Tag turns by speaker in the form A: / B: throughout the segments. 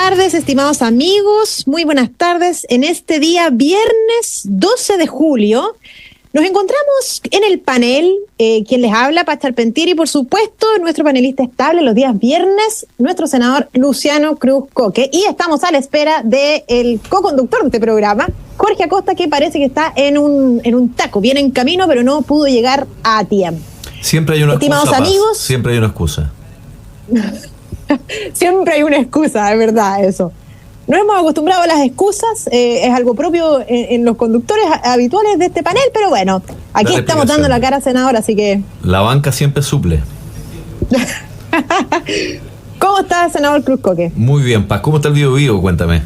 A: tardes, estimados amigos, muy buenas tardes. En este día, viernes 12 de julio, nos encontramos en el panel, quien les habla, Paz Charpentier, y por supuesto, nuestro panelista estable los días viernes, nuestro senador Luciano Cruz Coque. Y estamos a la espera del co-conductor de este programa, Jorge Acosta, que parece que está en un taco, viene en camino, pero no pudo llegar a tiempo.
B: Siempre hay una
A: Estimados
B: excusa,
A: amigos,
B: Paz. Siempre hay una excusa.
A: Siempre hay una excusa, es verdad eso. No hemos acostumbrado a las excusas, es algo propio en los conductores habituales de este panel, pero bueno, aquí estamos dando la cara, senador, así que...
B: La banca siempre suple.
A: ¿Cómo está, senador Cruz Coque?
B: Muy bien, Paz. ¿Cómo está el Biobío? Cuéntame.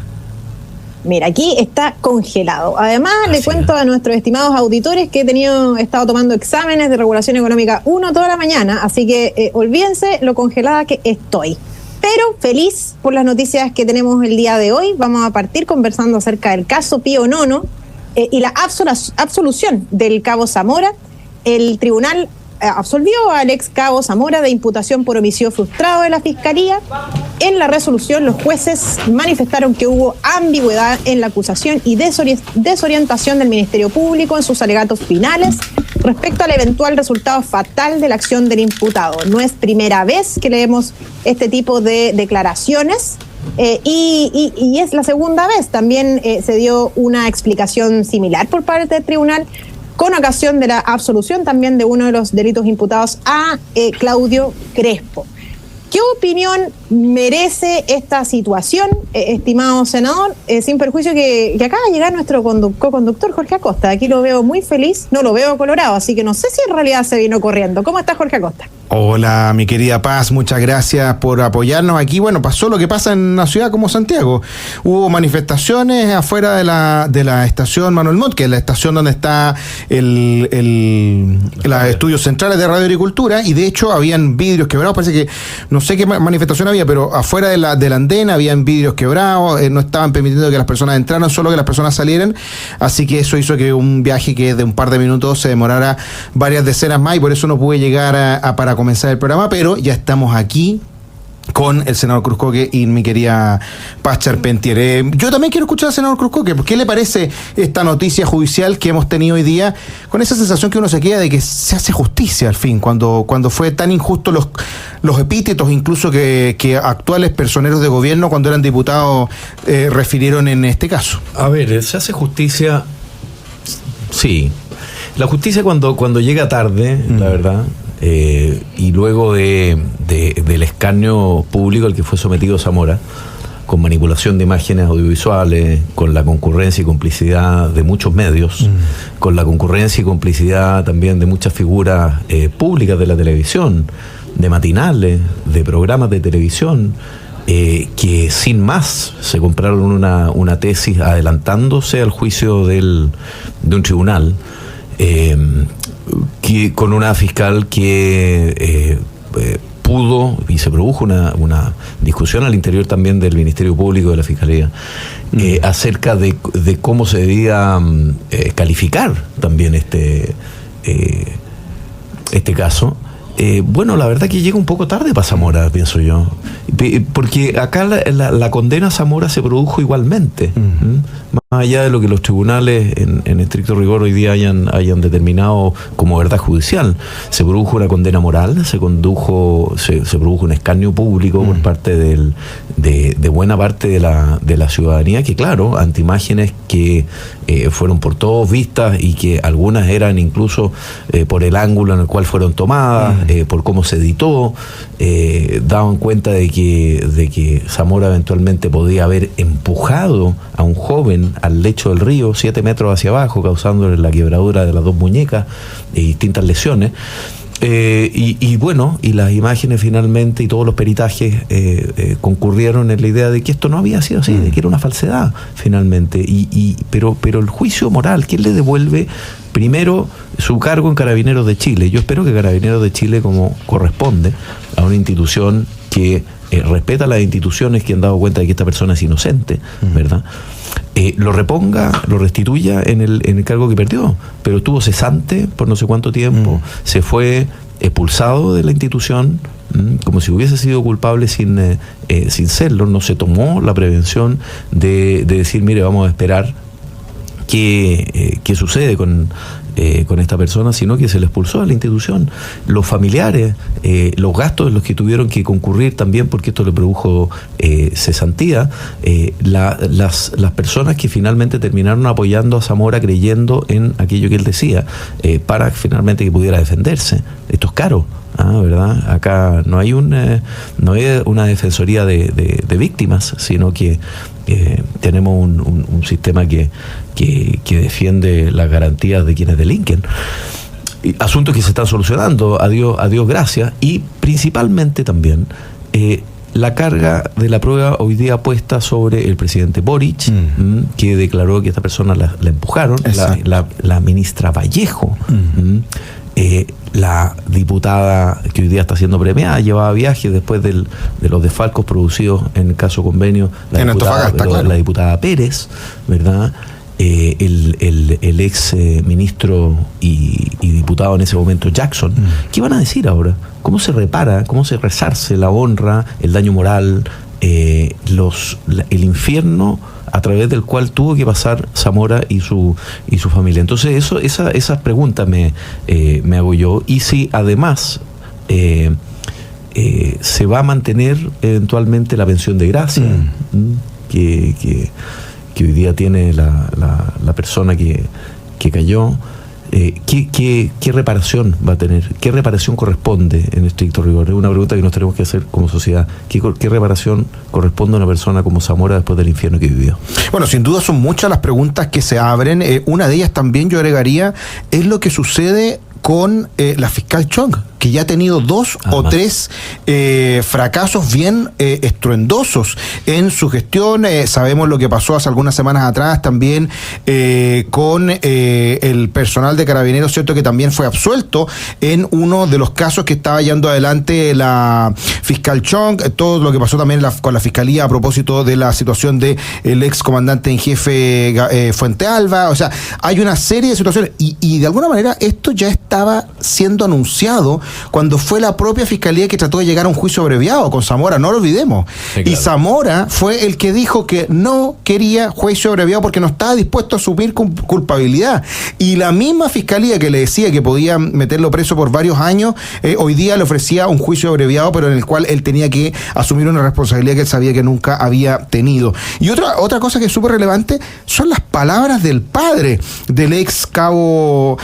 A: Mira, aquí está congelado. Además, le cuento a nuestros estimados auditores que he estado tomando exámenes de regulación económica 1 toda la mañana, así que olvídense lo congelada que estoy. Pero feliz por las noticias que tenemos el día de hoy. Vamos a partir conversando acerca del caso Pío IX y la absolución del cabo Zamora. El tribunal absolvió al ex cabo Zamora de imputación por homicidio frustrado de la Fiscalía. En la resolución, los jueces manifestaron que hubo ambigüedad en la acusación y desorientación del Ministerio Público en sus alegatos finales respecto al eventual resultado fatal de la acción del imputado. No es primera vez que leemos este tipo de declaraciones y es la segunda vez. También se dio una explicación similar por parte del tribunal con ocasión de la absolución también de uno de los delitos imputados a Claudio Crespo. ¿Qué opinión merece esta situación, estimado senador? Sin perjuicio que acaba de llegar nuestro co-conductor Jorge Acosta. Aquí lo veo muy feliz, no lo veo colorado, así que no sé si en realidad se vino corriendo. ¿Cómo está Jorge Acosta?
C: Hola, mi querida Paz, muchas gracias por apoyarnos aquí. Bueno, pasó lo que pasa en una ciudad como Santiago. Hubo manifestaciones afuera de la estación Manuel Montt, que es la estación donde está los estudios centrales de Radio Agricultura, y de hecho habían vidrios quebrados. Parece que no sé qué manifestación había, pero afuera de la andena habían vidrios quebrados, no estaban permitiendo que las personas entraran, solo que las personas salieran. Así que eso hizo que un viaje que de un par de minutos se demorara varias decenas más, y por eso no pude llegar para comenzar el programa, pero ya estamos aquí con el senador Cruz Coque y mi querida Paz Charpentier. Yo también quiero escuchar al senador Cruz Coque. ¿Qué le parece esta noticia judicial que hemos tenido hoy día, con esa sensación que uno se queda de que se hace justicia al fin, cuando fue tan injusto los epítetos incluso que actuales personeros de gobierno, cuando eran diputados, refirieron en este caso? A ver,
B: se hace justicia, sí. La justicia cuando llega tarde, la verdad, y luego del escarnio público al que fue sometido Zamora, con manipulación de imágenes audiovisuales, con la concurrencia y complicidad de muchos medios, con la concurrencia y complicidad también de muchas figuras públicas de la televisión, de matinales, de programas de televisión, que sin más se compraron una tesis adelantándose al juicio de un tribunal, que con una fiscal que pudo, y se produjo una discusión al interior también del Ministerio Público, de la Fiscalía, acerca de cómo se debía calificar también este caso. Bueno, la verdad que llega un poco tarde para Zamora, pienso yo, porque acá la condena a Zamora se produjo igualmente, más allá de lo que los tribunales en estricto rigor hoy día hayan determinado como verdad judicial. Se produjo una condena moral, se produjo un escarnio público por parte de buena parte de la ciudadanía, que claro, ante imágenes que fueron por todos vistas y que algunas eran incluso por el ángulo en el cual fueron tomadas, por cómo se editó, daban cuenta de que Zamora eventualmente podía haber empujado a un joven al lecho del río 7 metros hacia abajo, causándole la quebradura de las 2 muñecas y distintas lesiones. Y bueno, y las imágenes finalmente y todos los peritajes concurrieron en la idea de que esto no había sido así, de que era una falsedad finalmente. Pero el juicio moral, ¿quién le devuelve primero su cargo en Carabineros de Chile? Yo espero que Carabineros de Chile, como corresponde a una institución que respeta las instituciones que han dado cuenta de que esta persona es inocente, ¿verdad? Lo reponga, lo restituya en el cargo que perdió, pero estuvo cesante por no sé cuánto tiempo, se fue expulsado de la institución, como si hubiese sido culpable sin serlo. No se tomó la prevención de decir, mire, vamos a esperar qué sucede con esta persona, sino que se le expulsó de la institución. Los familiares, los gastos en los que tuvieron que concurrir también, porque esto le produjo cesantía, las personas que finalmente terminaron apoyando a Zamora, creyendo en aquello que él decía, para finalmente que pudiera defenderse. Esto es caro, ¿verdad? Acá no hay una defensoría de víctimas, sino que tenemos un sistema que defiende las garantías de quienes delinquen. Asuntos que se están solucionando, a Dios gracias, y principalmente también la carga de la prueba hoy día puesta sobre el presidente Boric, que declaró que esta persona la empujaron, la ministra Vallejo, la diputada que hoy día está siendo premiada, llevaba viajes después de los desfalcos producidos en el caso Convenio, la diputada Pérez, ¿verdad? El ex ministro y diputado en ese momento Jackson. ¿Qué van a decir ahora? ¿Cómo se repara? ¿Cómo se resarce la honra, el daño moral, el infierno a través del cual tuvo que pasar Zamora y su familia? Entonces esas preguntas me hago yo, y si además se va a mantener eventualmente la pensión de gracia que hoy día tiene la persona que cayó. ¿Qué reparación va a tener? ¿Qué reparación corresponde en estricto rigor? Es una pregunta que nos tenemos que hacer como sociedad. ¿Qué reparación corresponde a una persona como Zamora después del infierno que vivió?
C: Bueno, sin duda son muchas las preguntas que se abren. Una de ellas también yo agregaría es lo que sucede con la fiscal Chong, que ya ha tenido 2 o 3 fracasos bien estruendosos en su gestión. Sabemos lo que pasó hace algunas semanas atrás también con el personal de Carabineros, ¿cierto?, que también fue absuelto en uno de los casos que estaba llevando adelante la fiscal Chong. Todo lo que pasó también con la fiscalía a propósito de la situación de el ex comandante en jefe Fuente Alba. O sea, hay una serie de situaciones y de alguna manera esto ya estaba siendo anunciado cuando fue la propia fiscalía que trató de llegar a un juicio abreviado con Zamora, no lo olvidemos. Sí, claro. Y Zamora fue el que dijo que no quería juicio abreviado porque no estaba dispuesto a asumir culpabilidad. Y la misma fiscalía que le decía que podía meterlo preso por varios años, hoy día le ofrecía un juicio abreviado, pero en el cual él tenía que asumir una responsabilidad que él sabía que nunca había tenido. Y otra cosa que es súper relevante son las palabras del padre del ex cabo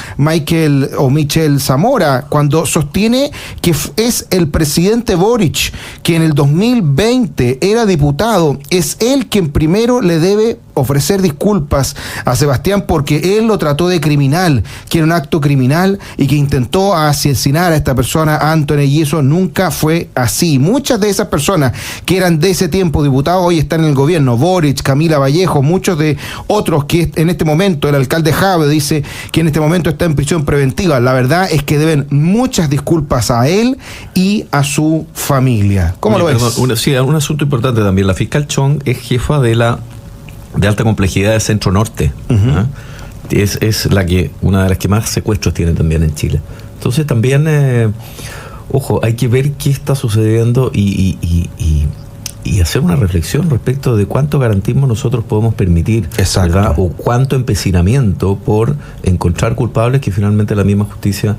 C: Michel Zamora, cuando sostiene que es el presidente Boric, que en el 2020 era diputado, es él quien primero le debe ofrecer disculpas a Sebastián porque él lo trató de criminal, que era un acto criminal y que intentó asesinar a esta persona, Anthony, y eso nunca fue así. Muchas de esas personas que eran de ese tiempo diputados hoy están en el gobierno. Boric, Camila Vallejo, muchos de otros que en este momento, el alcalde Jave dice que en este momento está en prisión preventiva. La verdad es que deben muchas disculpas a él y a su familia. ¿Cómo lo ves?
B: Un asunto importante también. La fiscal Chong es jefa de alta complejidad de Centro Norte. Es una de las que más secuestros tiene también en Chile. Entonces también, ojo, hay que ver qué está sucediendo y hacer una reflexión respecto de cuánto garantismo nosotros podemos permitir, ¿verdad? O cuánto empecinamiento por encontrar culpables que finalmente la misma justicia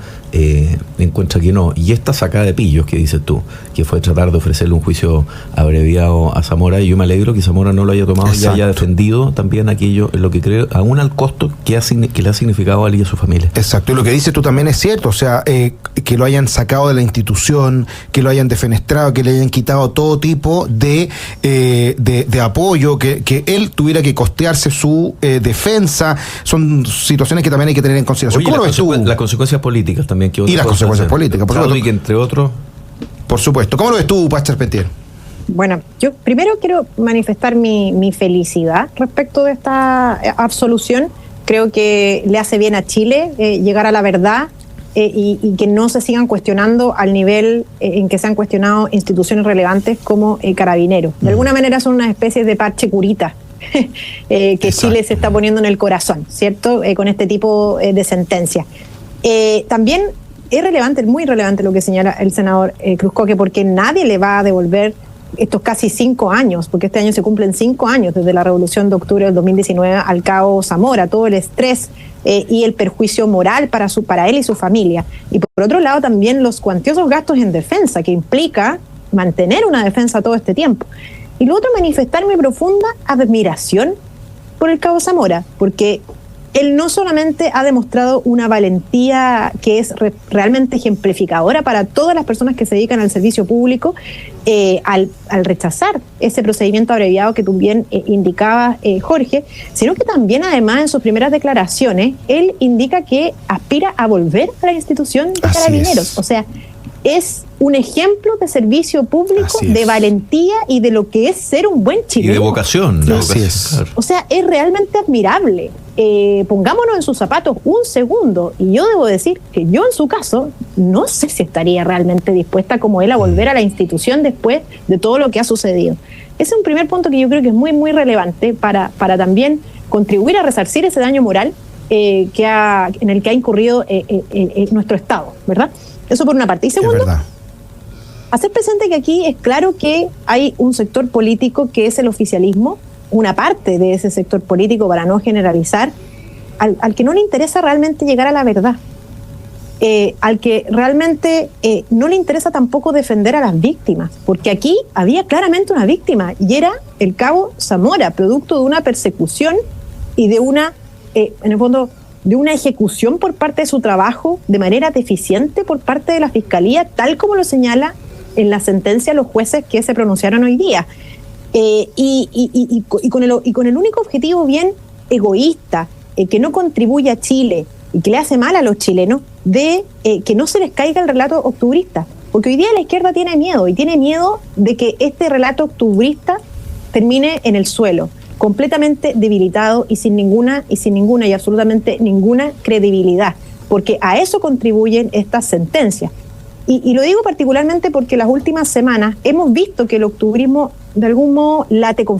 B: encuentra que no. Y esta sacada de pillos que dices tú, que fue tratar de ofrecerle un juicio abreviado a Zamora, y yo me alegro que Zamora no lo haya tomado y haya defendido también aquello, en lo que creo, aún al costo que le ha significado a él y a su familia.
C: Exacto, y lo que dices tú también es cierto, o sea, que lo hayan sacado de la institución, que lo hayan defenestrado, que le hayan quitado todo tipo de apoyo, que él tuviera que costearse su defensa. Son situaciones que también hay que tener en consideración.
B: Oye,
C: ¿cómo lo ves tú?
B: Las consecuencias políticas también.
C: Y las consecuencias políticas, por supuesto.
B: Que entre otros.
C: Por supuesto. ¿Cómo lo ves tú, Paz Charpentier?
A: Bueno, yo primero quiero manifestar mi felicidad respecto de esta absolución. Creo que le hace bien a Chile llegar a la verdad. Y que no se sigan cuestionando al nivel en que se han cuestionado instituciones relevantes como Carabineros. De alguna manera son una especie de parche curita que Exacto. Chile se está poniendo en el corazón, ¿cierto? Con este tipo de sentencias. También es relevante, muy relevante lo que señala el senador Cruzcoque, porque nadie le va a devolver estos casi 5 años, porque este año se cumplen 5 años desde la revolución de octubre del 2019 al cabo Zamora, todo el estrés y el perjuicio moral para él y su familia. Y por otro lado también los cuantiosos gastos en defensa que implica mantener una defensa todo este tiempo. Y lo otro, manifestar mi profunda admiración por el cabo Zamora, porque él no solamente ha demostrado una valentía que es realmente ejemplificadora para todas las personas que se dedican al servicio público, al rechazar ese procedimiento abreviado que tú bien indicabas, Jorge, sino que también además en sus primeras declaraciones él indica que aspira a volver a la institución de Carabineros. O sea, es un ejemplo de servicio público, de valentía y de lo que es ser un buen chileno.
B: Y de vocación.
C: Así es.
B: Claro.
A: O sea, es realmente admirable. Pongámonos en sus zapatos un segundo, y yo debo decir que yo en su caso no sé si estaría realmente dispuesta como él a volver a la institución después de todo lo que ha sucedido. Ese es un primer punto que yo creo que es muy, muy relevante para también contribuir a resarcir ese daño moral en el que ha incurrido nuestro Estado, ¿verdad? Eso por una parte. Y segundo, hacer presente que aquí es claro que hay un sector político que es el oficialismo, una parte de ese sector político, para no generalizar, al que no le interesa realmente llegar a la verdad, al que realmente no le interesa tampoco defender a las víctimas, porque aquí había claramente una víctima y era el cabo Zamora, producto de una persecución y de una, en el fondo, de una ejecución por parte de su trabajo de manera deficiente por parte de la Fiscalía, tal como lo señala en la sentencia los jueces que se pronunciaron hoy día. Y con el único objetivo bien egoísta, que no contribuye a Chile y que le hace mal a los chilenos, de que no se les caiga el relato octubrista. Porque hoy día la izquierda tiene miedo, y tiene miedo de que este relato octubrista termine en el suelo, completamente debilitado y sin ninguna y absolutamente ninguna credibilidad, porque a eso contribuyen estas sentencias. Y lo digo particularmente porque las últimas semanas hemos visto que el octubrismo de algún modo late con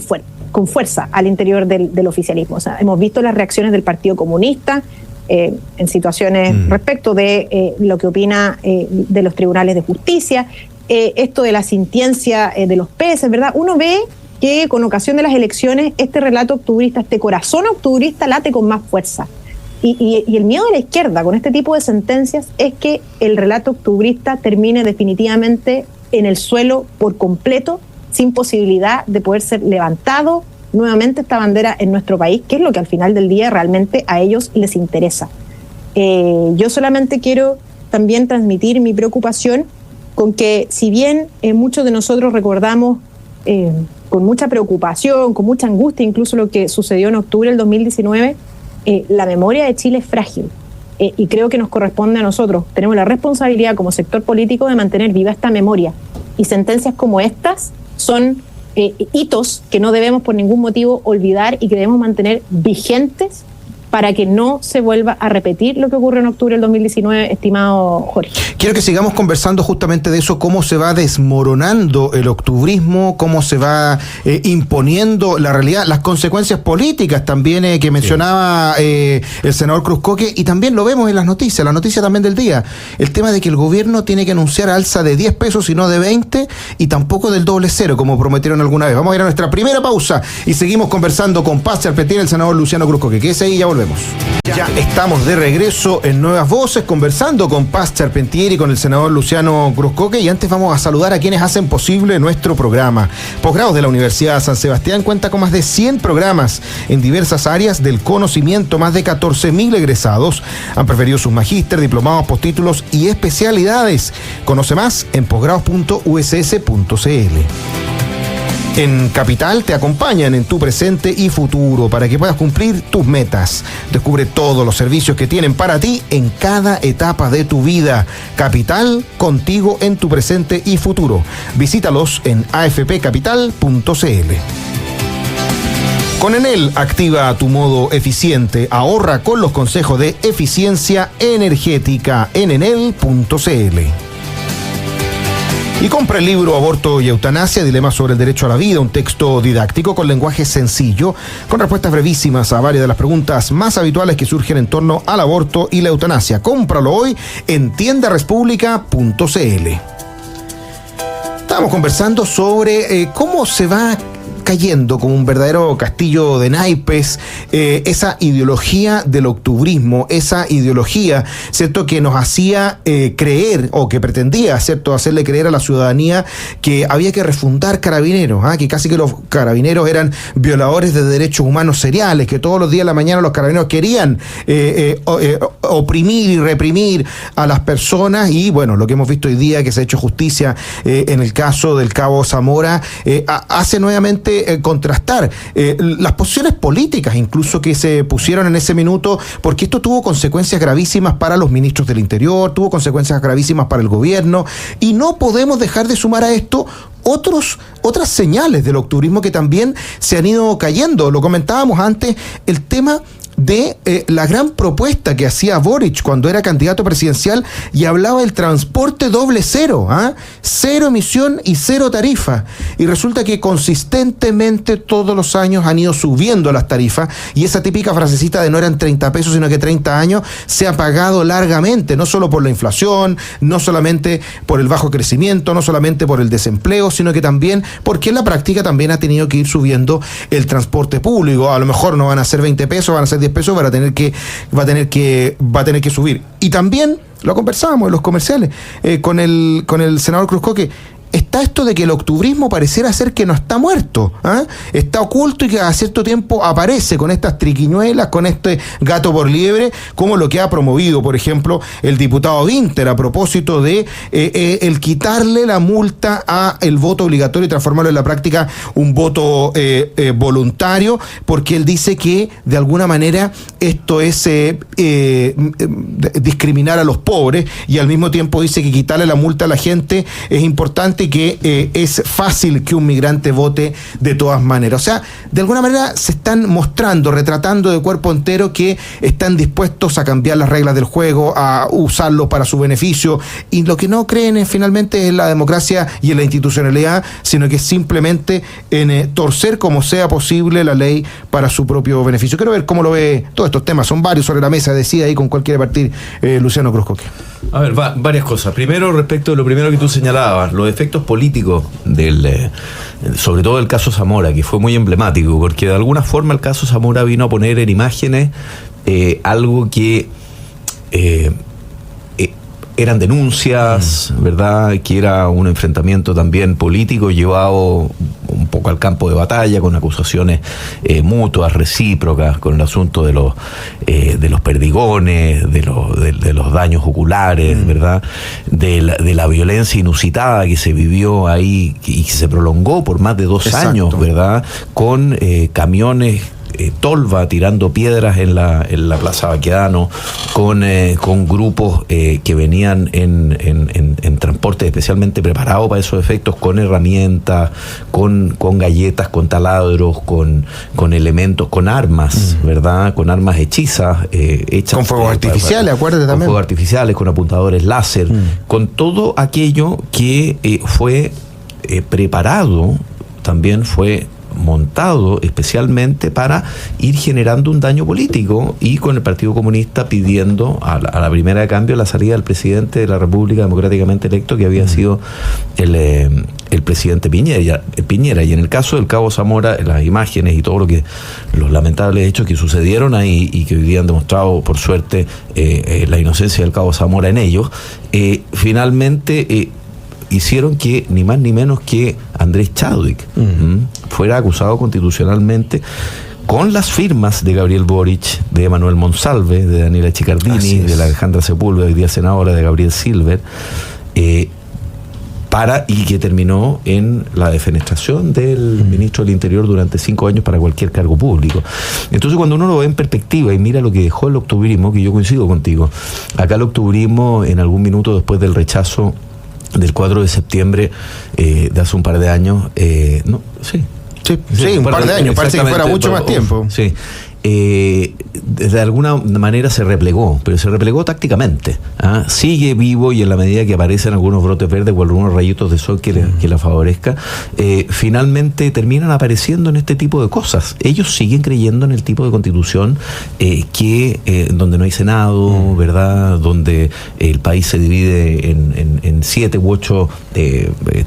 A: fuerza al interior del oficialismo. O sea, hemos visto las reacciones del Partido Comunista en situaciones respecto de lo que opina de los tribunales de justicia, esto de la sintiencia de los peces, ¿verdad? Uno ve que con ocasión de las elecciones este relato octubrista, este corazón octubrista late con más fuerza. Y el miedo de la izquierda con este tipo de sentencias es que el relato octubrista termine definitivamente en el suelo por completo, sin posibilidad de poder ser levantado nuevamente esta bandera en nuestro país, que es lo que al final del día realmente a ellos les interesa. Yo solamente quiero también transmitir mi preocupación con que, si bien muchos de nosotros recordamos con mucha preocupación, con mucha angustia, incluso lo que sucedió en octubre del 2019, la memoria de Chile es frágil, y creo que nos corresponde a nosotros. Tenemos la responsabilidad como sector político de mantener viva esta memoria, y sentencias como estas son hitos que no debemos por ningún motivo olvidar y que debemos mantener vigentes para que no se vuelva a repetir lo que ocurrió en octubre del 2019, estimado Jorge.
C: Quiero que sigamos conversando justamente de eso, cómo se va desmoronando el octubrismo, cómo se va imponiendo la realidad, las consecuencias políticas también que mencionaba el senador Cruzcoque, y también lo vemos en las noticias, la noticia también del día, el tema de que el gobierno tiene que anunciar alza de 10 pesos y no de 20, y tampoco del doble cero, como prometieron alguna vez. Vamos a ir a nuestra primera pausa y seguimos conversando con Paz Charpentier y el senador Luciano Cruzcoque. Quédese ahí, ya volvemos. Ya estamos de regreso en Nuevas Voces, conversando con Paz Charpentier y con el senador Luciano Cruzcoque, y antes vamos a saludar a quienes hacen posible nuestro programa. Posgrados de la Universidad San Sebastián cuenta con más de 100 programas en diversas áreas del conocimiento. Más de 14.000 egresados han preferido sus magíster, diplomados, postítulos y especialidades. Conoce más en posgrados.uss.cl. En Capital te acompañan en tu presente y futuro para que puedas cumplir tus metas. Descubre todos los servicios que tienen para ti en cada etapa de tu vida. Capital, contigo en tu presente y futuro. Visítalos en afpcapital.cl. Con Enel, activa tu modo eficiente. Ahorra con los consejos de eficiencia energética en enel.cl. Y compra el libro Aborto y Eutanasia, Dilemas sobre el derecho a la vida, un texto didáctico con lenguaje sencillo, con respuestas brevísimas a varias de las preguntas más habituales que surgen en torno al aborto y la eutanasia. Cómpralo hoy en tiendarespublica.cl. Estábamos conversando sobre cómo se va cayendo como un verdadero castillo de naipes esa ideología del octubrismo, esa ideología, ¿cierto?, que nos hacía creer, o que pretendía, ¿cierto?, hacerle creer a la ciudadanía que había que refundar Carabineros, que casi que los Carabineros eran violadores de derechos humanos seriales, que todos los días de la mañana los Carabineros querían oprimir y reprimir a las personas. Y bueno, lo que hemos visto hoy día, que se ha hecho justicia en el caso del cabo Zamora, hace nuevamente contrastar las posiciones políticas incluso que se pusieron en ese minuto, porque esto tuvo consecuencias gravísimas para los ministros del Interior, tuvo consecuencias gravísimas para el gobierno, y no podemos dejar de sumar a esto otras señales del octubrismo que también se han ido cayendo. Lo comentábamos antes, el tema de la gran propuesta que hacía Boric cuando era candidato presidencial y hablaba del transporte doble cero, cero emisión y cero tarifa, y resulta que consistentemente todos los años han ido subiendo las tarifas, y esa típica frasecita de no eran 30 pesos sino que 30 años se ha pagado largamente, no solo por la inflación, no solamente por el bajo crecimiento, no solamente por el desempleo, sino que también porque en la práctica también ha tenido que ir subiendo el transporte público. A lo mejor no van a ser 20 pesos, van a ser 10 pesos, va a tener que subir. Y también lo conversábamos en los comerciales con el senador Cruzco, que está esto de que el octubrismo pareciera ser que no está muerto, está oculto y que a cierto tiempo aparece con estas triquiñuelas, con este gato por liebre, como lo que ha promovido, por ejemplo, el diputado Vinter a propósito de el quitarle la multa a el voto obligatorio y transformarlo en la práctica un voto voluntario, porque él dice que de alguna manera esto es discriminar a los pobres, y al mismo tiempo dice que quitarle la multa a la gente es importante, que es fácil que un migrante vote de todas maneras. O sea, de alguna manera se están mostrando, retratando de cuerpo entero que están dispuestos a cambiar las reglas del juego, a usarlo para su beneficio, y lo que no creen finalmente es en la democracia y en la institucionalidad, sino que simplemente en torcer como sea posible la ley para su propio beneficio. Quiero ver cómo lo ve todos estos temas, son varios sobre la mesa, decía ahí con cuál quiere partir Luciano Cruzco.
B: A ver, varias cosas. Primero, respecto de lo primero que tú señalabas, los efectos políticos sobre todo el caso Zamora, que fue muy emblemático, porque de alguna forma el caso Zamora vino a poner en imágenes algo que eran denuncias, ¿verdad?, que era un enfrentamiento también político llevado un poco al campo de batalla, con acusaciones mutuas, recíprocas, con el asunto de los perdigones, de los daños oculares, ¿verdad?, de la violencia inusitada que se vivió ahí y que se prolongó por más de 2 años, ¿verdad?, con camiones tolva tirando piedras en la Plaza Baquedano, con grupos que venían en transporte especialmente preparado para esos efectos, con herramientas, con galletas, con taladros, con elementos, con armas, ¿verdad?, con armas hechizas, hechas
C: con fuegos artificiales, acuérdate también. Con
B: fuegos artificiales, con apuntadores láser, con todo aquello que fue preparado, también fue montado especialmente para ir generando un daño político, y con el Partido Comunista pidiendo a la primera de cambio la salida del presidente de la República democráticamente electo, que había sido el presidente Piñera. Y en el caso del cabo Zamora, las imágenes y todo los lamentables hechos que sucedieron ahí y que hoy día han demostrado, por suerte, la inocencia del cabo Zamora en ellos, finalmente hicieron que ni más ni menos que Andrés Chadwick fuera acusado constitucionalmente, con las firmas de Gabriel Boric, de Manuel Monsalve, de Daniela Chicardini, de la Alejandra Sepúlveda, hoy día senadora, de Gabriel Silver, y que terminó en la defenestración del ministro del Interior durante 5 años para cualquier cargo público. Entonces, cuando uno lo ve en perspectiva y mira lo que dejó el octubrismo, que yo coincido contigo, acá el octubrismo, en algún minuto después del rechazo del 4 de septiembre de hace un par de años,
C: un par de años, parece que fuera mucho más tiempo.
B: Sí. de alguna manera se replegó, pero se replegó tácticamente. Sigue vivo, y en la medida que aparecen algunos brotes verdes o algunos rayitos de sol que la favorezca, finalmente terminan apareciendo en este tipo de cosas. Ellos siguen creyendo en el tipo de constitución donde no hay Senado, ¿verdad? Donde el país se divide en 7 u 8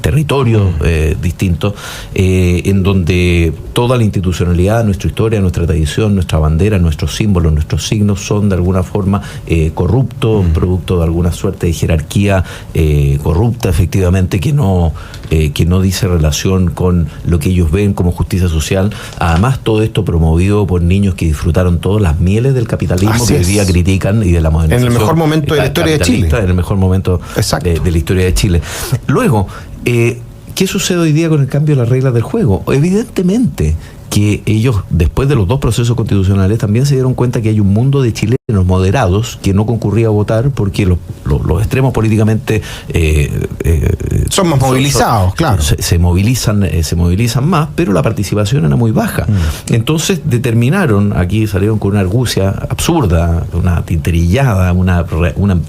B: territorios distintos, en donde toda la institucionalidad, nuestra historia, nuestra tradición, nuestra bandera, nuestros símbolos, nuestros signos son de alguna forma corruptos, producto de alguna suerte de jerarquía corrupta, efectivamente, que no dice relación con lo que ellos ven como justicia social. Además, todo esto promovido por niños que disfrutaron todas las mieles del capitalismo que hoy día critican, y de la modernización.
C: En el mejor momento de la historia de Chile.
B: En el mejor momento de la historia de Chile. Luego, ¿qué sucede hoy día con el cambio de las reglas del juego? Evidentemente que ellos, después de los 2 procesos constitucionales, también se dieron cuenta que hay un mundo de chilenos moderados que no concurría a votar porque los extremos políticamente
C: son más movilizados, claro.
B: Se movilizan más, pero la participación era muy baja. Entonces determinaron, aquí salieron con una argucia absurda, una tinterillada, una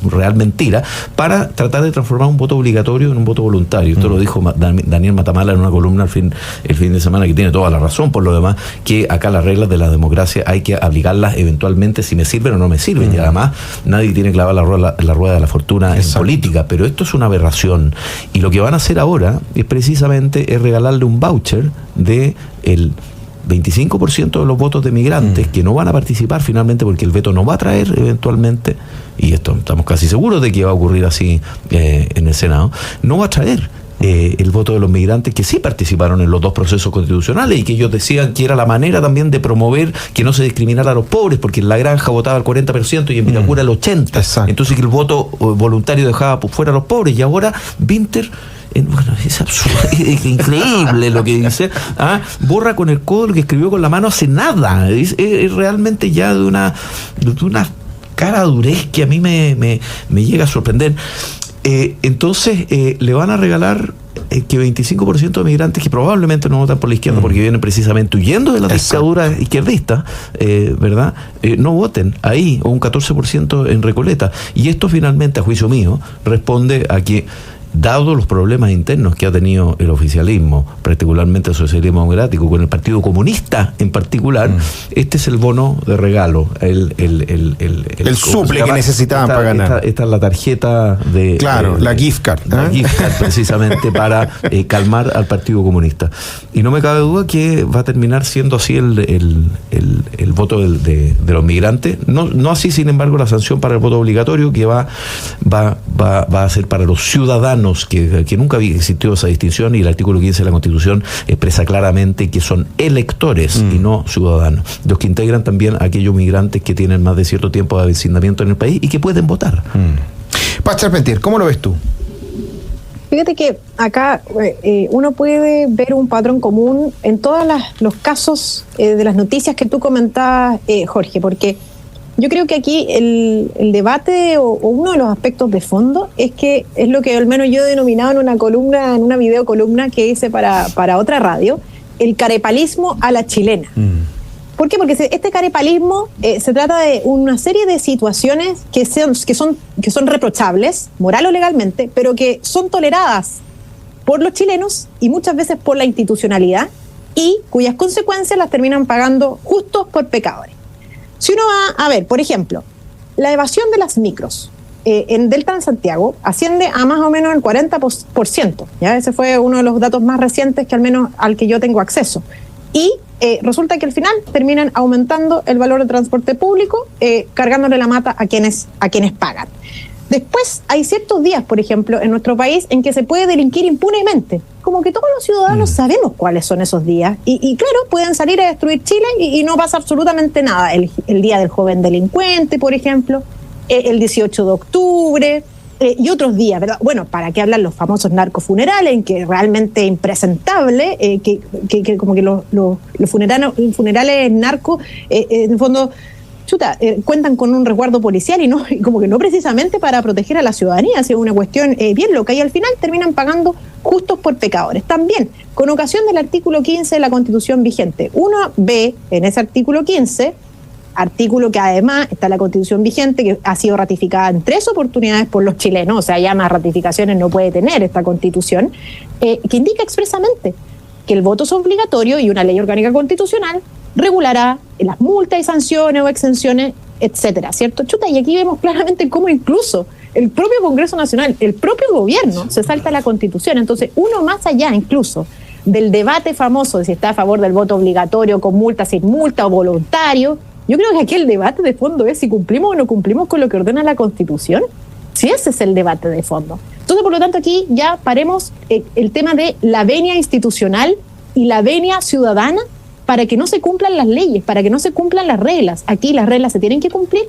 B: real mentira, para tratar de transformar un voto obligatorio en un voto voluntario. Esto lo dijo Daniel Matamala en una columna el fin de semana, que tiene toda la razón. Por lo demás, que acá las reglas de la democracia hay que aplicarlas eventualmente, si me sirven o no me sirven, y además nadie tiene clavada la rueda de la fortuna en política, pero esto es una aberración, y lo que van a hacer ahora es precisamente regalarle un voucher de el 25% de los votos de migrantes que no van a participar finalmente, porque el veto no va a traer eventualmente, y esto estamos casi seguros de que va a ocurrir así en el Senado, no va a traer el voto de los migrantes que sí participaron en los 2 procesos constitucionales, y que ellos decían que era la manera también de promover que no se discriminara a los pobres, porque en La Granja votaba el 40% y en Vitacura el 80%. Entonces, que el voto voluntario dejaba por fuera a los pobres, y ahora Winter, bueno, es absurdo, es increíble lo que dice, borra con el codo lo que escribió con la mano hace nada. Es realmente ya de una cara durez que a mí me llega a sorprender. Entonces le van a regalar que 25% de migrantes que probablemente no votan por la izquierda porque vienen precisamente huyendo de la dictadura izquierdista, ¿verdad? No voten ahí, o un 14% en Recoleta. Y esto finalmente, a juicio mío, responde a que, dado los problemas internos que ha tenido el oficialismo, particularmente el socialismo democrático, con el Partido Comunista en particular, este es el bono de regalo, el
C: suple que necesitaban para ganar.
B: Esta es la tarjeta de...
C: Claro, la gift card.
B: La gift card, precisamente, para calmar al Partido Comunista. Y no me cabe duda que va a terminar siendo así el voto de los migrantes. No así, sin embargo, la sanción para el voto obligatorio, que va a ser para los ciudadanos, que nunca había existido esa distinción, y el artículo 15 de la Constitución expresa claramente que son electores y no ciudadanos, los que integran también a aquellos migrantes que tienen más de cierto tiempo de avecindamiento en el país y que pueden votar.
C: Paz Charpentier, ¿cómo lo ves tú?
A: Fíjate que acá uno puede ver un patrón común en todos los casos de las noticias que tú comentabas, Jorge, porque yo creo que aquí el debate o uno de los aspectos de fondo es que es lo que al menos yo he denominado en una columna, en una videocolumna que hice para otra radio, el carepalismo a la chilena. ¿Por qué? Porque este carepalismo se trata de una serie de situaciones que son reprochables, moral o legalmente, pero que son toleradas por los chilenos y muchas veces por la institucionalidad, y cuyas consecuencias las terminan pagando justos por pecadores. Si uno va a ver, por ejemplo, la evasión de las micros en Delta en Santiago asciende a más o menos el 40%. ¿Ya? Ese fue uno de los datos más recientes que al menos al que yo tengo acceso. Y resulta que al final terminan aumentando el valor del transporte público, cargándole la mata a quienes pagan. Después hay ciertos días, por ejemplo, en nuestro país en que se puede delinquir impunemente. Como que todos los ciudadanos sabemos cuáles son esos días. Y claro, pueden salir a destruir Chile y no pasa absolutamente nada. El día del joven delincuente, por ejemplo, el 18 de octubre y otros días, ¿verdad? Bueno, ¿para qué hablar los famosos narcofunerales? En que realmente impresentable, que como que los funerales narcos, en el fondo... cuentan con un resguardo policial y como que no precisamente para proteger a la ciudadanía, es una cuestión bien loca, y al final terminan pagando justos por pecadores. También, con ocasión del artículo 15 de la Constitución vigente, uno ve en ese artículo 15 artículo que además está en la Constitución vigente, que ha sido ratificada en 3 oportunidades por los chilenos, o sea, ya más ratificaciones no puede tener esta Constitución, que indica expresamente que el voto es obligatorio y una ley orgánica constitucional regulará las multas y sanciones o exenciones, etcétera, ¿cierto? Chuta, y aquí vemos claramente cómo incluso el propio Congreso Nacional, el propio gobierno se salta la Constitución. Entonces, uno más allá incluso del debate famoso de si está a favor del voto obligatorio, con multa, sin multa o voluntario, yo creo que aquí el debate de fondo es si cumplimos o no cumplimos con lo que ordena la Constitución. Si ese es el debate de fondo. Entonces, por lo tanto, aquí ya paremos el tema de la venia institucional y la venia ciudadana para que no se cumplan las leyes, para que no se cumplan las reglas. Aquí las reglas se tienen que cumplir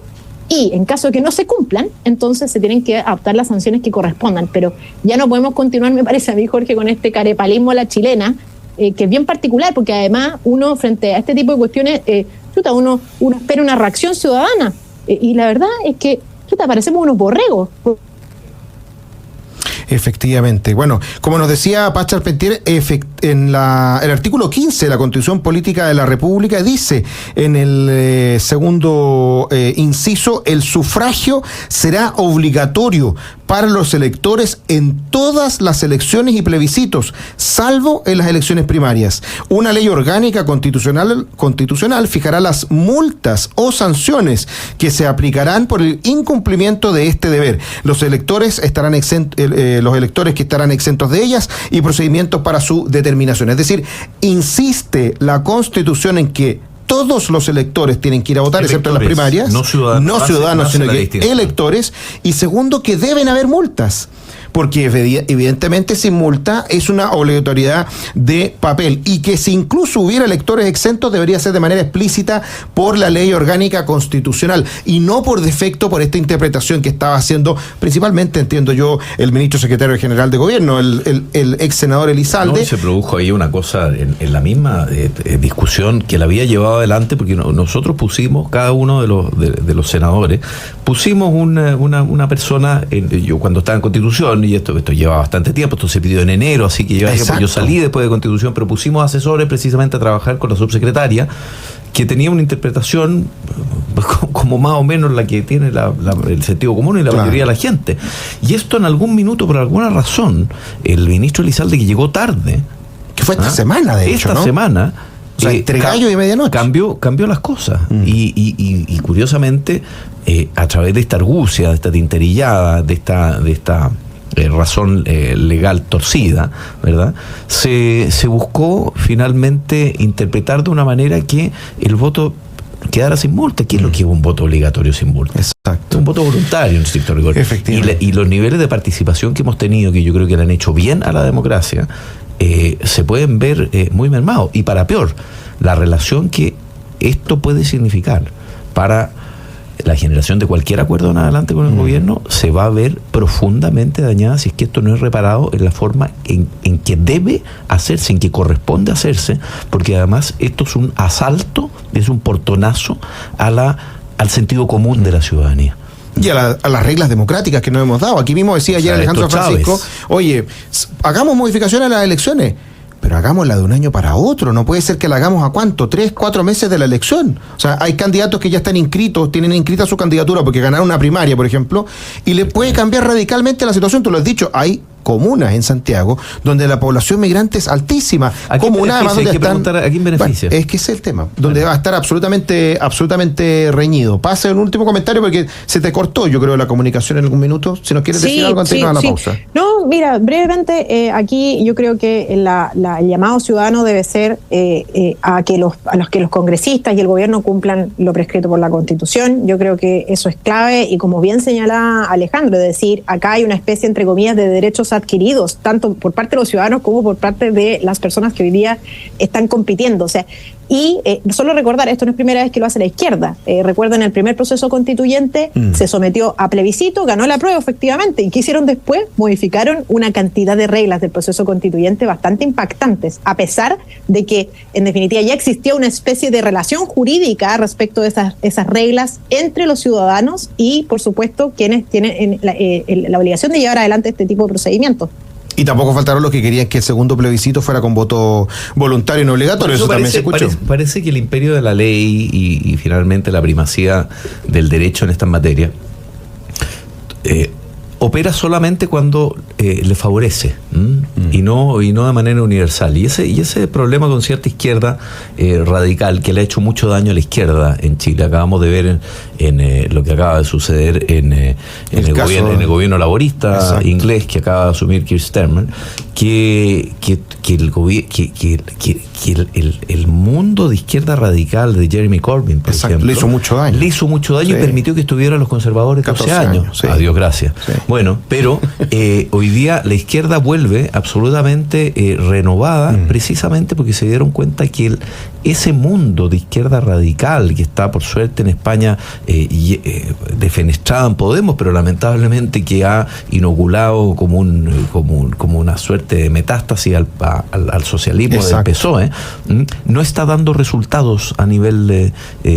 A: y en caso de que no se cumplan, entonces se tienen que adoptar las sanciones que correspondan. Pero ya no podemos continuar, me parece a mí, Jorge, con este carepalismo a la chilena, que es bien particular, porque además uno, frente a este tipo de cuestiones, uno espera una reacción ciudadana. Y la verdad es que, parecemos unos borregos.
C: Efectivamente. Bueno, como nos decía Paz Charpentier, en el artículo 15 de la Constitución Política de la República dice en el segundo inciso, el sufragio será obligatorio para los electores en todas las elecciones y plebiscitos, salvo en las elecciones primarias. Una ley orgánica constitucional fijará las multas o sanciones que se aplicarán por el incumplimiento de este deber. Los electores que estarán exentos de ellas y procedimientos para su determinación. Es decir, insiste la Constitución en que todos los electores tienen que ir a votar, excepto en las primarias, no ciudadanos, sino que electores, y segundo, que deben haber multas, porque evidentemente sin multa es una obligatoriedad de papel, y que si incluso hubiera electores exentos debería ser de manera explícita por la ley orgánica constitucional, y no por defecto por esta interpretación que estaba haciendo principalmente, entiendo yo, el ministro secretario general de gobierno, el ex senador Elizalde.
B: No, se produjo ahí una cosa en la misma discusión que la había llevado adelante, porque nosotros pusimos, cada uno de los senadores, pusimos una persona, yo cuando estaba en Constitución, y esto lleva bastante tiempo, esto se pidió en enero, así que yo salí después de Constitución, pero pusimos asesores precisamente a trabajar con la subsecretaria, que tenía una interpretación como más o menos la que tiene el sentido común y la mayoría de la gente. Y esto en algún minuto, por alguna razón, el ministro Elizalde, que llegó tarde,
C: que fue esta semana, de hecho,
B: esta semana,
C: o sea, entre gallo y medianoche,
B: cambió las cosas. Y curiosamente, a través de esta argucia, de esta tinterillada, de esta razón legal torcida, ¿verdad? Se buscó finalmente interpretar de una manera que el voto quedara sin multa. ¿Qué es lo que es un voto obligatorio sin multa?
C: Exacto.
B: Un voto voluntario en estricto rigor. Y los niveles de participación que hemos tenido, que yo creo que le han hecho bien a la democracia, se pueden ver muy mermados. Y para peor, la relación que esto puede significar para la generación de cualquier acuerdo en adelante con el gobierno se va a ver profundamente dañada si es que esto no es reparado en la forma en que debe hacerse, en que corresponde hacerse, porque además esto es un asalto, es un portonazo al sentido común de la ciudadanía.
C: Y a las reglas democráticas que nos hemos dado. Aquí mismo decía ayer Alejandro Francisco, oye, hagamos modificaciones a las elecciones, pero hagámosla de un año para otro. No puede ser que la hagamos a ¿cuánto? 3, 4 meses de la elección. O sea, hay candidatos que ya están inscritos, tienen inscrita su candidatura porque ganaron una primaria, por ejemplo, y le puede cambiar radicalmente la situación. Tú lo has dicho, hay comunas en Santiago donde la población migrante es altísima. Comunas además donde están,
B: ¿a quién beneficia?
C: Bueno, es que ese es el tema, donde va a estar absolutamente reñido. Pase un último comentario porque se te cortó, yo creo, la comunicación en algún minuto. Si nos quieres decir algo antes de ir a la pausa.
A: No, mira, brevemente, aquí yo creo que el llamado ciudadano debe ser a que los congresistas y el gobierno cumplan lo prescrito por la Constitución. Yo creo que eso es clave, y como bien señala Alejandro, es decir, acá hay una especie, entre comillas, de derechos adquiridos, tanto por parte de los ciudadanos como por parte de las personas que hoy día están compitiendo. O sea, y solo recordar, esto no es primera vez que lo hace la izquierda. Recuerden, el primer proceso constituyente se sometió a plebiscito, ganó la prueba efectivamente, y ¿qué hicieron después? Modificaron una cantidad de reglas del proceso constituyente bastante impactantes, a pesar de que en definitiva ya existía una especie de relación jurídica respecto de esas reglas entre los ciudadanos y, por supuesto, quienes tienen la obligación de llevar adelante este tipo de procedimientos.
C: Y tampoco faltaron los que querían que el segundo plebiscito fuera con voto voluntario y no obligatorio. Eso también se escuchó.
B: Parece que el imperio de la ley y finalmente la primacía del derecho en esta materia opera solamente cuando le favorece y no de manera universal. Y ese problema con cierta izquierda radical que le ha hecho mucho daño a la izquierda en Chile. Acabamos de ver en lo que acaba de suceder en el gobierno laborista, exacto, inglés que acaba de asumir Keir Starmer, que el mundo de izquierda radical de Jeremy Corbyn, por ejemplo,
C: le hizo mucho daño.
B: Sí. Y permitió que estuvieran los conservadores 12 años. Sí. Adiós, gracias. Sí. Bueno, pero hoy día la izquierda vuelve absolutamente renovada, precisamente porque se dieron cuenta que ese mundo de izquierda radical que está, por suerte, en España defenestrada en Podemos, pero lamentablemente que ha inoculado como una suerte de metástasis al socialismo, exacto, del PSOE, no está dando resultados a nivel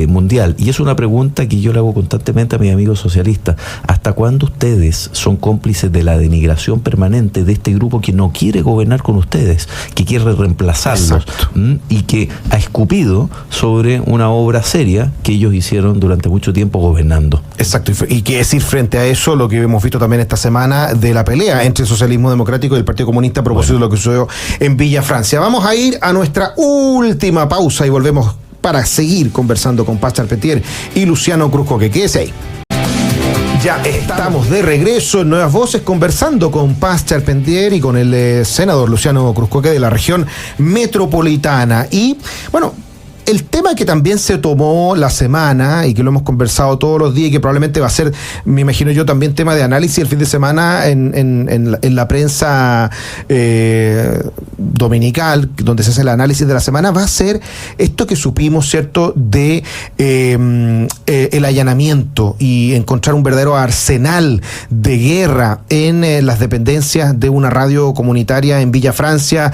B: mundial. Y es una pregunta que yo le hago constantemente a mis amigos socialistas. ¿Hasta cuándo ustedes son cómplices de la denigración permanente de este grupo que no quiere gobernar con ustedes, que quiere reemplazarlos y que ha escupido sobre una obra seria que ellos hicieron durante mucho tiempo gobernando?
C: Exacto. Y qué decir frente a eso, lo que hemos visto también esta semana de la pelea entre el socialismo democrático y el Partido Comunista a propósito de lo que sucedió en Villa Francia. Vamos a ir a nuestra última pausa y volvemos para seguir conversando con Paz Charpentier y Luciano Cruzcoque. Quédese ahí. Ya estamos de regreso en Nuevas Voces conversando con Paz Charpentier y con el senador Luciano Cruzcoque de la región metropolitana. Y bueno, el tema que también se tomó la semana y que lo hemos conversado todos los días y que probablemente va a ser, me imagino yo, también tema de análisis el fin de semana en la prensa dominical, donde se hace el análisis de la semana, va a ser esto que supimos, ¿cierto?, de el allanamiento y encontrar un verdadero arsenal de guerra en las dependencias de una radio comunitaria en Villa Francia,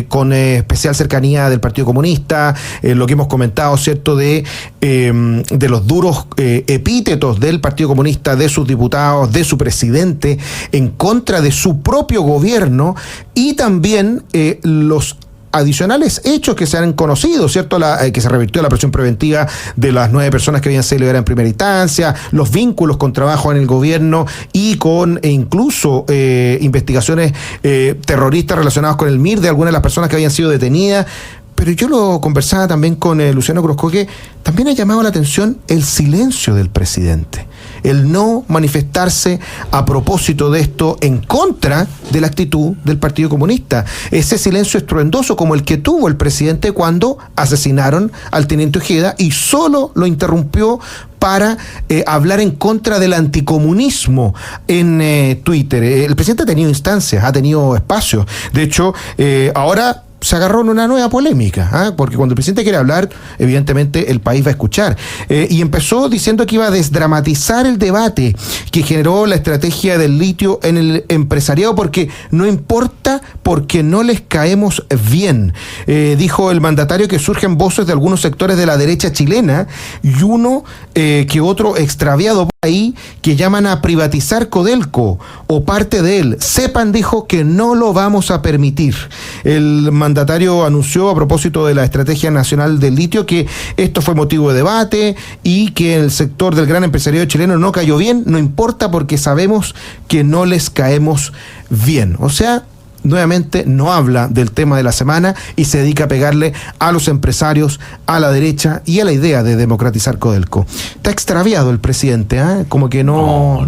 C: con especial cercanía del Partido Comunista, lo que hemos comentado, ¿cierto?, de los duros epítetos del Partido Comunista, de sus diputados, de su presidente, en contra de su propio gobierno, y también los adicionales hechos que se han conocido, ¿cierto?, que se revirtió la prisión preventiva de las 9 personas que habían sido liberadas en primera instancia, los vínculos con trabajo en el gobierno y con incluso investigaciones terroristas relacionadas con el MIR de algunas de las personas que habían sido detenidas. Pero yo lo conversaba también con Luciano Cruzcoque, también ha llamado la atención el silencio del presidente, el no manifestarse a propósito de esto en contra de la actitud del Partido Comunista. Ese silencio estruendoso como el que tuvo el presidente cuando asesinaron al teniente Ojeda y solo lo interrumpió para hablar en contra del anticomunismo en Twitter. El presidente ha tenido instancias, ha tenido espacios. De hecho, ahora se agarró en una nueva polémica, porque cuando el presidente quiere hablar, evidentemente el país va a escuchar. Y empezó diciendo que iba a desdramatizar el debate que generó la estrategia del litio en el empresariado, porque no importa, porque no les caemos bien. Dijo el mandatario que surgen voces de algunos sectores de la derecha chilena y uno que otro extraviado ahí que llaman a privatizar Codelco o parte de él. Sepan, dijo, que no lo vamos a permitir. El mandatario anunció a propósito de la estrategia nacional del litio que esto fue motivo de debate y que el sector del gran empresariado chileno no cayó bien, no importa porque sabemos que no les caemos bien. O sea, nuevamente no habla del tema de la semana y se dedica a pegarle a los empresarios, a la derecha y a la idea de democratizar Codelco. Está extraviado el presidente, como que no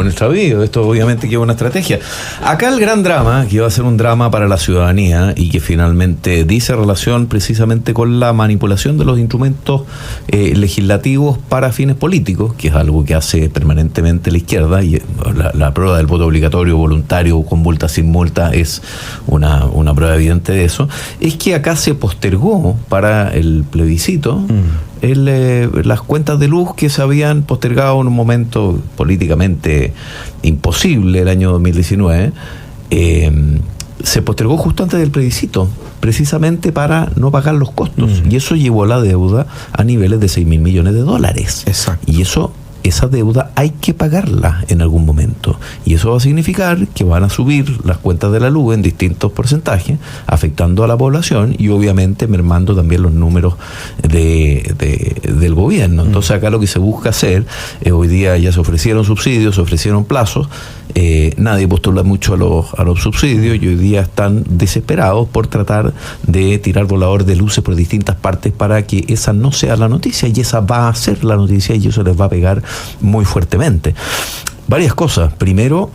B: extravío. Esto obviamente que es una estrategia. Acá el gran drama, que va a ser un drama para la ciudadanía y que finalmente dice relación precisamente con la manipulación de los instrumentos legislativos para fines políticos, que es algo que hace permanentemente la izquierda, y la prueba del voto obligatorio, voluntario, con multa, sin multa, es una prueba evidente de eso. Es que acá se postergó para el plebiscito las cuentas de luz que se habían postergado en un momento políticamente imposible, el año 2019, se postergó justo antes del plebiscito, precisamente para no pagar los costos, y eso llevó la deuda a niveles de $6.000 millones.
C: Exacto.
B: Y eso esa deuda hay que pagarla en algún momento. Y eso va a significar que van a subir las cuentas de la luz en distintos porcentajes, afectando a la población y obviamente mermando también los números del gobierno. Entonces acá lo que se busca hacer, hoy día ya se ofrecieron subsidios, se ofrecieron plazos, nadie postula mucho a los subsidios y hoy día están desesperados por tratar de tirar volador de luces por distintas partes para que esa no sea la noticia, y esa va a ser la noticia y eso les va a pegar muy fuertemente. Varias cosas. Primero,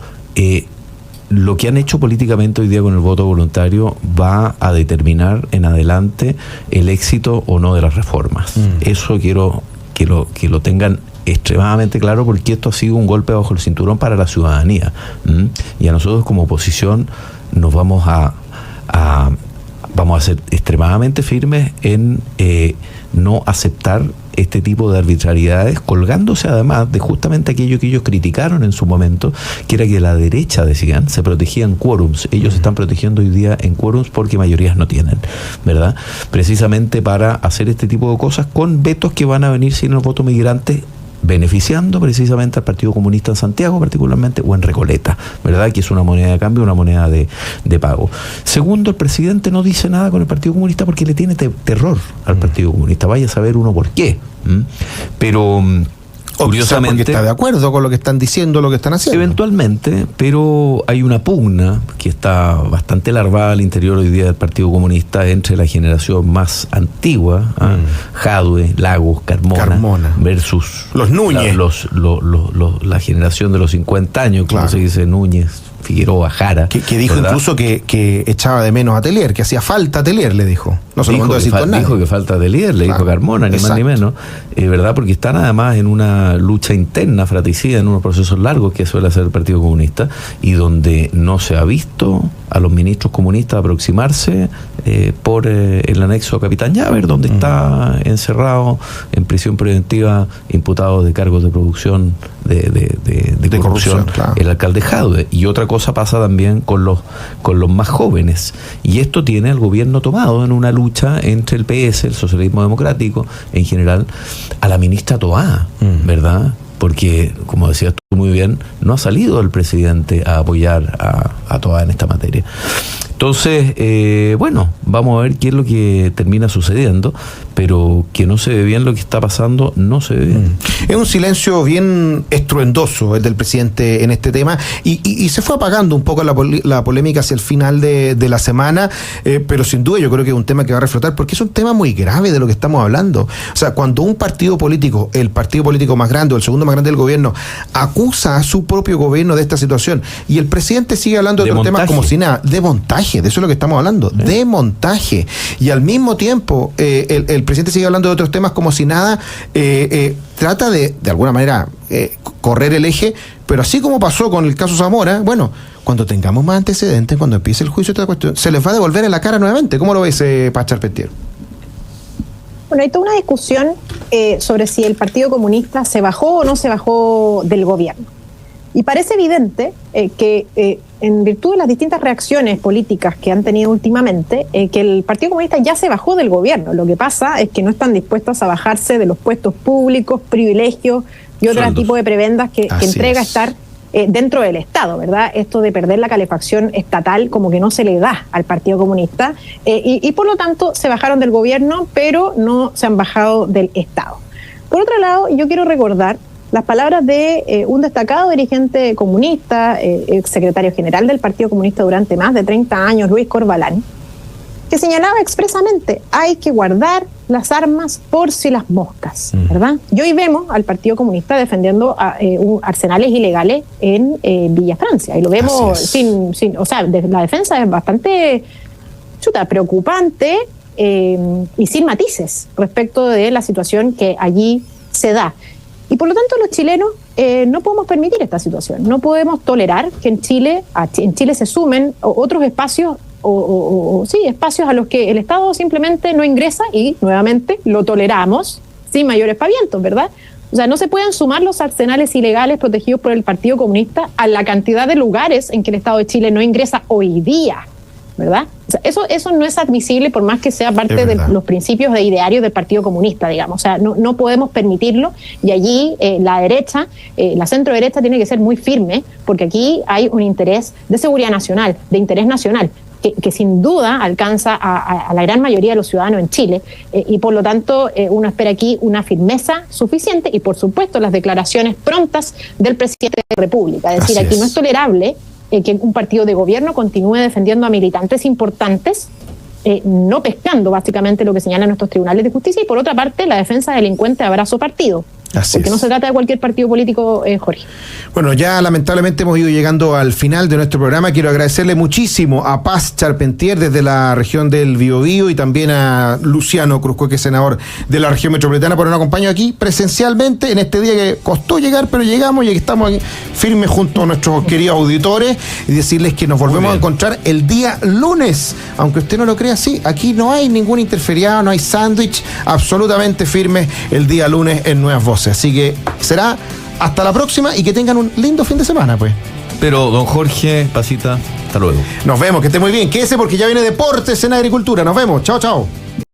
B: lo que han hecho políticamente hoy día con el voto voluntario va a determinar en adelante el éxito o no de las reformas. Eso quiero que lo tengan extremadamente claro, porque esto ha sido un golpe bajo el cinturón para la ciudadanía. Y a nosotros como oposición nos vamos a ser extremadamente firmes en no aceptar este tipo de arbitrariedades, colgándose además de justamente aquello que ellos criticaron en su momento, que era que la derecha, decían, se protegían quórums. Ellos están protegiendo hoy día en quórums porque mayorías no tienen, ¿verdad? Precisamente para hacer este tipo de cosas con vetos que van a venir sin el voto migrante, beneficiando precisamente al Partido Comunista en Santiago particularmente, o en Recoleta, ¿verdad? Que es una moneda de cambio, una moneda de pago. Segundo, el presidente no dice nada con el Partido Comunista porque le tiene terror al Partido Comunista. Vaya a saber uno por qué. Pero curiosamente,
C: porque está de acuerdo con lo que están diciendo, lo que están haciendo.
B: Eventualmente, pero hay una pugna que está bastante larvada al interior hoy día del Partido Comunista entre la generación más antigua, Jadwe, Lagos, Carmona, versus
C: los Núñez,
B: la generación de los 50 años, como se dice, Núñez, Figueroa, Jara.
C: Que dijo, ¿verdad?, incluso que echaba de menos a Telier, que hacía falta Telier, le dijo. No se lo mandó a decir con nadie.
B: Dijo que falta Telier, le dijo Carmona, ni más ni menos. ¿Verdad? Porque están además en una lucha interna, fratricida, en unos procesos largos que suele hacer el Partido Comunista, y donde no se ha visto a los ministros comunistas aproximarse por el anexo a Capitán Llaver, donde está encerrado en prisión preventiva, imputado de cargos de producción de corrupción, el alcalde Jadwe. Y otra cosa pasa también con los más jóvenes, y esto tiene al gobierno tomado en una lucha entre el PS, el socialismo democrático en general, a la ministra Toá, ¿verdad? Porque, como decías tú muy bien, no ha salido el presidente a apoyar a Toá en esta materia. Entonces, bueno, vamos a ver qué es lo que termina sucediendo, pero que no se ve bien lo que está pasando, no se ve bien.
C: Es un silencio bien estruendoso el del presidente en este tema, y se fue apagando un poco la polémica hacia el final de la semana, pero sin duda yo creo que es un tema que va a reflotar, porque es un tema muy grave de lo que estamos hablando. O sea, cuando un partido político, el partido político más grande o el segundo más grande del gobierno, acusa a su propio gobierno de esta situación, y el presidente sigue hablando de otros temas como si nada, de montaje, de eso es lo que estamos hablando, de montaje, y al mismo tiempo el presidente sigue hablando de otros temas como si nada, trata de alguna manera correr el eje, pero así como pasó con el caso Zamora, bueno, cuando tengamos más antecedentes, cuando empiece el juicio de esta cuestión, se les va a devolver en la cara nuevamente. ¿Cómo lo ves, Paz Charpentier?
A: Bueno, hay toda una discusión sobre si el Partido Comunista se bajó o no se bajó del gobierno. Y parece evidente que en virtud de las distintas reacciones políticas que han tenido últimamente, que el Partido Comunista ya se bajó del gobierno. Lo que pasa es que no están dispuestos a bajarse de los puestos públicos, privilegios y otro tipo de prebendas que entrega estar dentro del Estado, ¿verdad? Esto de perder la calefacción estatal como que no se le da al Partido Comunista, y por lo tanto se bajaron del gobierno, pero no se han bajado del Estado. Por otro lado, yo quiero recordar las palabras de un destacado dirigente comunista, ex secretario general del Partido Comunista durante más de 30 años, Luis Corbalán, que señalaba expresamente: hay que guardar las armas por si las moscas, ¿verdad? Y hoy vemos al Partido Comunista defendiendo arsenales ilegales en Villa Francia, y lo vemos o sea, la defensa es bastante preocupante y sin matices respecto de la situación que allí se da. Y por lo tanto los chilenos no podemos permitir esta situación, no podemos tolerar que en Chile se sumen otros espacios espacios a los que el Estado simplemente no ingresa, y nuevamente lo toleramos sin mayores pavientos, ¿verdad? O sea, no se pueden sumar los arsenales ilegales protegidos por el Partido Comunista a la cantidad de lugares en que el Estado de Chile no ingresa hoy día, ¿verdad? O sea, eso no es admisible por más que sea parte de los principios de idearios del Partido Comunista, digamos. O sea, no podemos permitirlo, y allí la derecha, la centro derecha tiene que ser muy firme, porque aquí hay un interés de seguridad nacional, de interés nacional, que sin duda alcanza a la gran mayoría de los ciudadanos en Chile, y por lo tanto uno espera aquí una firmeza suficiente y por supuesto las declaraciones prontas del presidente de la República. Es decir, aquí no es tolerable que un partido de gobierno continúe defendiendo a militantes importantes, no pescando básicamente lo que señalan nuestros tribunales de justicia, y por otra parte la defensa delincuente de abrazo partido. Porque no se trata de cualquier partido político, Jorge.
C: Bueno, ya lamentablemente hemos ido llegando al final de nuestro programa. Quiero agradecerle muchísimo a Paz Charpentier desde la región del Biobío y también a Luciano Cruzcoe, que es senador de la región metropolitana, por habernos acompañado aquí presencialmente en este día que costó llegar, pero llegamos y estamos firmes junto a nuestros queridos auditores, y decirles que nos volvemos a encontrar el día lunes. Aunque usted no lo crea así, aquí no hay ningún interferiado, no hay sándwich, absolutamente firmes el día lunes en Nuevas Voces. Así que será hasta la próxima y que tengan un lindo fin de semana, pues.
B: Pero, don Jorge, Pasita, hasta luego.
C: Nos vemos, que esté muy bien. Quédese porque ya viene Deportes en Agricultura. Nos vemos. Chao, chao.